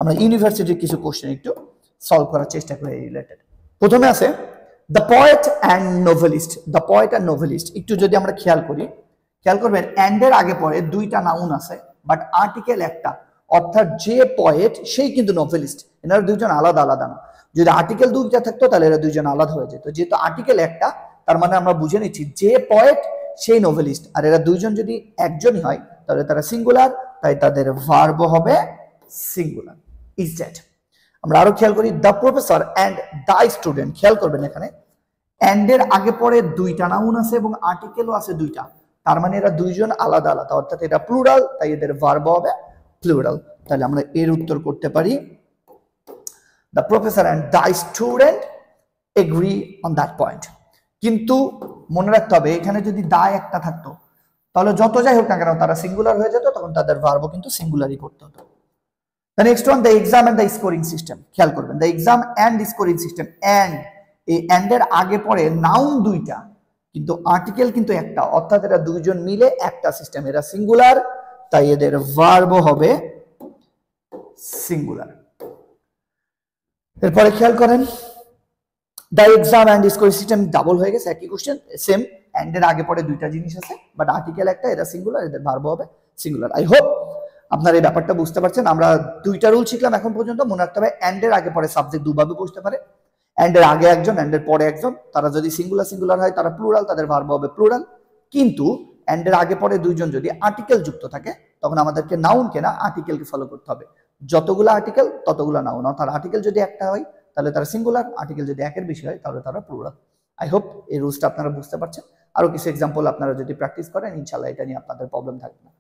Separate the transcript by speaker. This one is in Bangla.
Speaker 1: আমরা ইউনিভার্সিটির কিছু কোশ্চেন একটু সলভ করার চেষ্টা করি রিলেটেড। প্রথমে আছে the poet and novelist. The poet and novelist একটু যদি আমরা খেয়াল করবেন অ্যান্ড এর আগে পরে দুইটা নাউন আছে বাট আর্টিকেল একটা, অর্থাৎ যে পয়েট সেই কিন্তু নোভেলিস্ট, এনারা দুইজন আলাদা আলাদা না। যদি আর্টিকেল দুইটা থাকতো তাহলে এরা দুইজন আলাদা হয়ে যেত, যেহেতু আর্টিকেল একটা তার মানে আমরা বুঝে নিচ্ছি যে পয়েট সেই নোভেলিস্ট, আর এরা দুইজন যদি একজনই হয় তাহলে তারা সিঙ্গুলার, তাই তাদের ভার্ব হবে সিঙ্গুলার। Is that. আমরা আরো খেয়াল করি the professor and the student. খেয়াল করবেন এখানে অ্যান্ড এর আগে পরে দুইটা নাউন আছে এবং আর্টিকেলও আছে দুইটা, তার মানে এরা দুইজন আলাদা আলাদা, অর্থাৎ এটা প্লুরাল, তাই এদের ভার্ব হবে প্লুরাল। তাহলে আমরা এর উত্তর করতে পারি the professor and the student agri on that point. কিন্তু মনে রাখতে হবে এখানে যদি দা একটা থাকতো তাহলে যত যাই হোক না কেন তারা সিঙ্গুলার হয়ে যেত, তখন তাদের ভার্বও কিন্তু সিঙ্গুলারই করতে হতো। The next one, the exam and the scoring system. খেয়াল করবেন the exam and the scoring system, and এই and এর আগে পরে নাউন দুইটা কিন্তু আর্টিকেল কিন্তু একটা, অর্থাৎ এরা দুইজন মিলে একটা সিস্টেম, এরা সিঙ্গুলার, তাই এদের ভার্বও হবে সিঙ্গুলার। এরপরে খেয়াল করেন the exam and the scoring system double হয়ে গেছে, একই কোশ্চেন সেম, and এর আগে পরে দুইটা জিনিস আছে বাট আর্টিকেল একটা, এরা সিঙ্গুলার, এদের ভার্বও হবে সিঙ্গুলার। আই হোপ আপনারা এই ব্যাপারটা বুঝতে পারছেন। আমরা দুইটা রুল শিখলাম এখন পর্যন্ত। মনে রাখতে হবে অ্যান্ড এর আগে পরে সাবজেক্ট দুভাবে বসতে পারে, অ্যান্ড এর আগে একজন, অ্যান্ড এর পরে একজন, তারা যদি সিঙ্গুলার হয় তারা প্লুরাল, তাদের ভার্ব হবে প্লুরাল। কিন্তু অ্যান্ড এর আগে পরে দুইজন যদি আর্টিকেল যুক্ত থাকে তখন আমাদেরকে নাউনকে না আর্টিকেলকে ফলো করতে হবে। যতগুলো আর্টিকেল ততগুলো নাউন, অর্থাৎ আর্টিকেল যদি একটা হয় তাহলে তারা সিঙ্গুলার, আর্টিকেল যদি একের বেশি হয় তাহলে তারা প্লুরাল। আই হোপ এই রুলসটা আপনারা বুঝতে পারছেন। আরো কিছু এক্সাম্পল আপনারা যদি প্র্যাকটিস করেন ইনশাআল্লাহ এটা নিয়ে আপনাদের প্রবলেম থাকবে না।